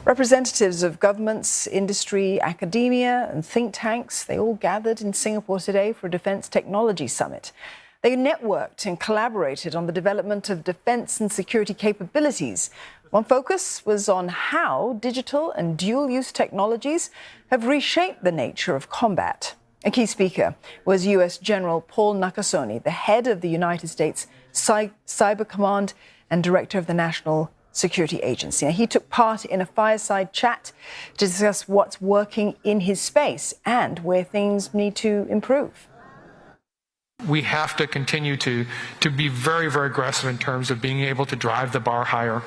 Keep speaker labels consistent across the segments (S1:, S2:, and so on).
S1: Representatives of governments, industry, academia and think tanks, they all gathered in Singapore today for a defence technology summit. They networked and collaborated on the development of defence and security capabilities. One focus was on how digital and dual-use technologies have reshaped the nature of combat. A key speaker was US General Paul Nakasone, the head of the United States Cyber Command and director of the National Security Agency. Now, he took part in a fireside chat to discuss what's working in his space and where things need to improve.
S2: We have to continue to be very, very aggressive in terms of being able to drive the bar higher.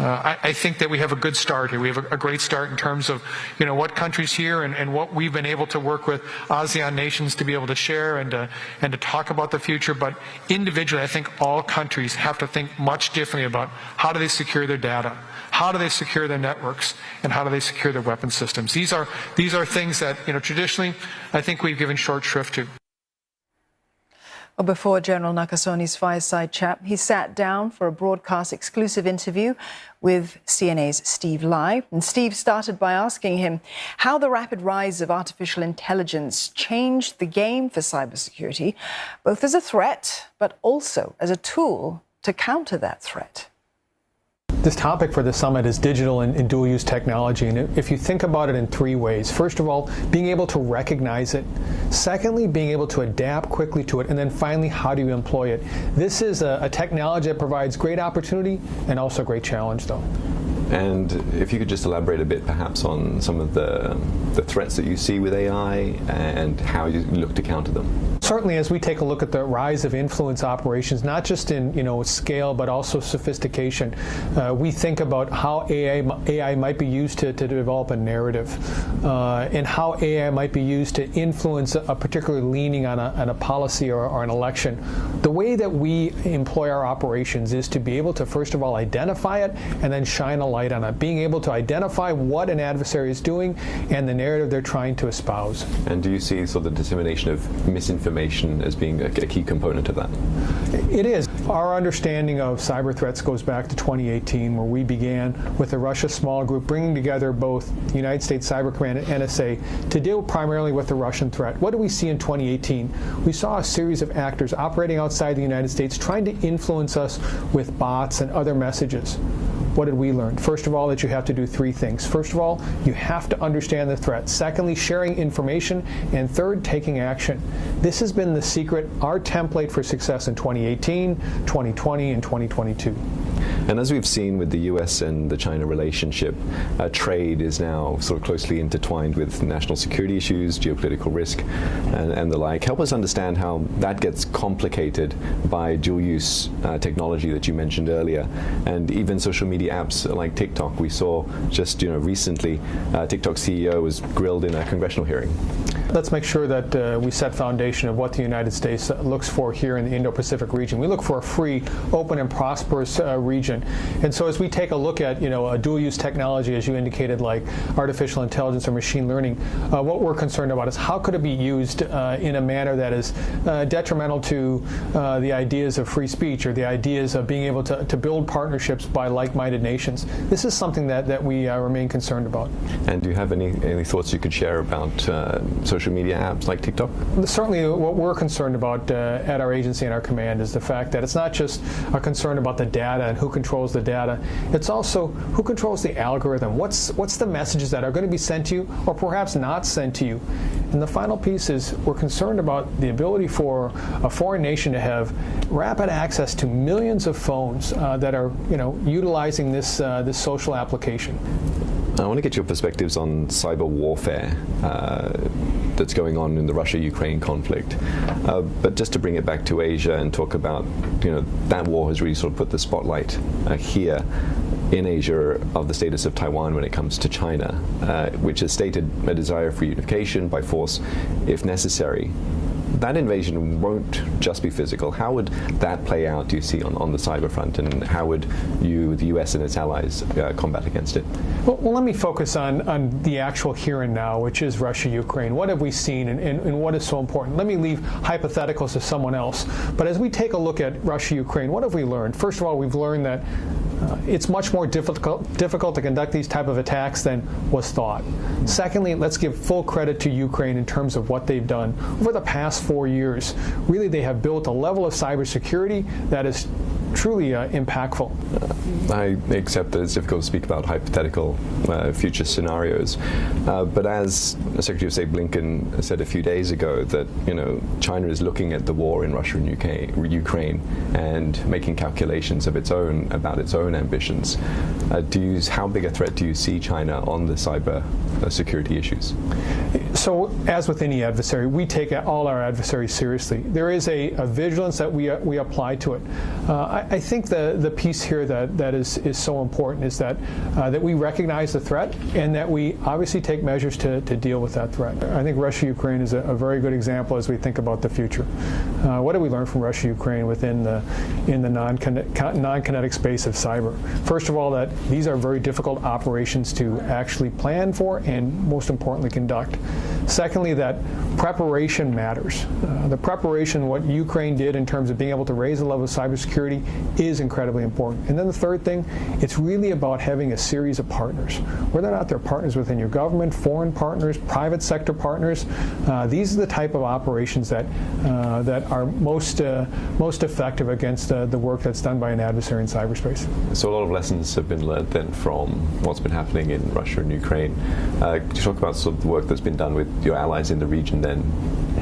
S2: I think that we have a good start here. We have a great start in terms of, what countries here and what we've been able to work with ASEAN nations to be able to share and to talk about the future. But individually, I think all countries have to think much differently about how do they secure their data, how do they secure their networks, and how do they secure their weapon systems. These are things that, traditionally, I think we've given short shrift to.
S1: Well, before General Nakasone's fireside chat, he sat down for a broadcast exclusive interview with CNA's Steve Lai. And Steve started by asking him how the rapid rise of artificial intelligence changed the game for cybersecurity, both as a threat, but also as a tool to counter that threat.
S3: This topic for the summit is digital and dual-use technology, and if you think about it in three ways. First of all, being able to recognize it. Secondly, being able to adapt quickly to it. And then finally, how do you employ it? This is a technology that provides great opportunity and also great challenge, though.
S4: And if you could just elaborate a bit perhaps on some of the threats that you see with AI and how you look to counter them.
S3: Certainly, as we take a look at the rise of influence operations, not just in scale, but also sophistication, we think about how AI might be used to develop a narrative, and how AI might be used to influence a particular leaning on a policy or an election. The way that we employ our operations is to be able to, first of all, identify it and then shine a light on it, being able to identify what an adversary is doing and the narrative they're trying to espouse.
S4: And do you see sort of the dissemination of misinformation as being a key component of that?
S3: It is. Our understanding of cyber threats goes back to 2018, where we began with the Russia Small Group bringing together both the United States Cyber Command and NSA to deal primarily with the Russian threat. What do we see in 2018? We saw a series of actors operating outside the United States trying to influence us with bots and other messages. What did we learn? First of all, that you have to do three things. First of all, you have to understand the threat. Secondly, sharing information. And third, taking action. This has been the secret, our template for success in 2018, 2020, and 2022.
S4: And as we've seen with the US and the China relationship, trade is now sort of closely intertwined with national security issues, geopolitical risk, and the like. Help us understand how that gets complicated by dual-use technology that you mentioned earlier, and even social media apps like TikTok. We saw just recently, TikTok CEO was grilled in a congressional hearing.
S3: Let's make sure that we set foundation of what the United States looks for here in the Indo-Pacific region. We look for a free, open, and prosperous region. And so as we take a look at, a dual-use technology, as you indicated, like artificial intelligence or machine learning, what we're concerned about is how could it be used in a manner that is detrimental to the ideas of free speech or the ideas of being able to build partnerships by like-minded nations. This is something that we remain concerned about.
S4: And do you have any thoughts you could share about social media apps like TikTok?
S3: Certainly what we're concerned about at our agency and our command is the fact that it's not just a concern about the data and who controls the data, it's also who controls the algorithm. What's the messages that are going to be sent to you or perhaps not sent to you? And the final piece is we're concerned about the ability for a foreign nation to have rapid access to millions of phones that are utilizing this social application.
S4: I want to get your perspectives on cyber warfare that's going on in the Russia-Ukraine conflict. But just to bring it back to Asia and talk about, that war has really sort of put the spotlight here in Asia of the status of Taiwan when it comes to China, which has stated a desire for unification by force if necessary. That invasion won't just be physical. How would that play out, do you see, on the cyber front, and how would the US and its allies combat against it?
S3: Well, let me focus on the actual here and now, which is Russia-Ukraine. What have we seen and what is so important? Let me leave hypotheticals to someone else. But as we take a look at Russia-Ukraine, what have we learned? First of all, we've learned that It's much more difficult to conduct these type of attacks than was thought. Secondly, let's give full credit to Ukraine in terms of what they've done over the past 4 years. Really, they have built a level of cybersecurity that is truly impactful.
S4: I accept that it's difficult to speak about hypothetical future scenarios, but as Secretary of State Blinken said a few days ago, that China is looking at the war in Russia and Ukraine and making calculations of its own about its own ambitions. How big a threat do you see China on the cyber security issues?
S3: So, as with any adversary, we take all our adversaries seriously. There is a vigilance that we apply to it. I think the piece here that is so important is that we recognize the threat and that we obviously take measures to deal with that threat. I think Russia-Ukraine is a very good example as we think about the future. What do we learn from Russia-Ukraine in the non-kinetic space of cyber? First of all, that these are very difficult operations to actually plan for and, most importantly, conduct. Secondly, that preparation matters. The preparation, what Ukraine did in terms of being able to raise the level of cybersecurity, is incredibly important. And then the third thing, it's really about having a series of partners. Whether or not they're partners within your government, foreign partners, private sector partners, these are the type of operations that are most effective against the work that's done by an adversary in cyberspace.
S4: So a lot of lessons have been learned then from what's been happening in Russia and Ukraine. Could you talk about sort of the work that's been done with your allies in the region then,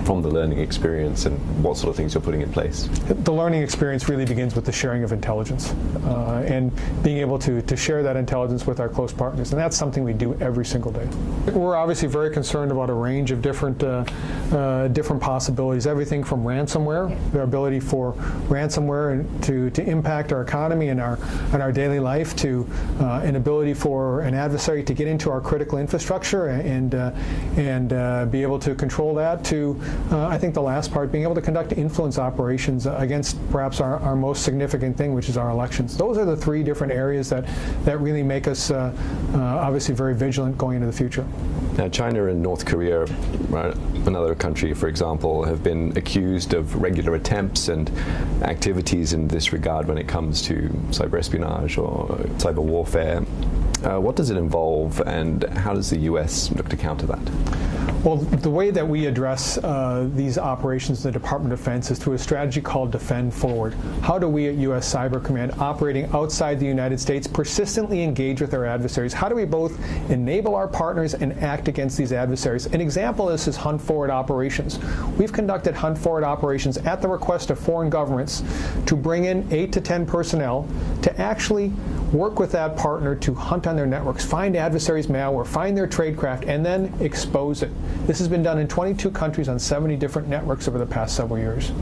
S4: from the learning experience, and what sort of things you're putting in place?
S3: The learning experience really begins with the sharing of intelligence and being able to share that intelligence with our close partners, and that's something we do every single day. We're obviously very concerned about a range of different possibilities, everything from ransomware, the ability for ransomware to impact our economy and our daily life, to an ability for an adversary to get into our critical infrastructure and be able to control that, to I think the last part, being able to conduct influence operations against perhaps our most significant thing, which is our elections. Those are the three different areas that really make us obviously very vigilant going into the future.
S4: Now, China and North Korea, another country, for example, have been accused of regular attempts and activities in this regard when it comes to cyber espionage or cyber warfare. What does it involve, and how does the U.S. look to counter that?
S3: Well, the way that we address these operations in the Department of Defense is through a strategy called Defend Forward. How do we at U.S. Cyber Command, operating outside the United States, persistently engage with our adversaries? How do we both enable our partners and act against these adversaries? An example of this is Hunt Forward operations. We've conducted Hunt Forward operations at the request of foreign governments to bring in 8 to 10 personnel to actually work with that partner to hunt on their networks, find adversaries' malware, find their tradecraft, and then expose it. This has been done in 22 countries on 70 different networks over the past several years.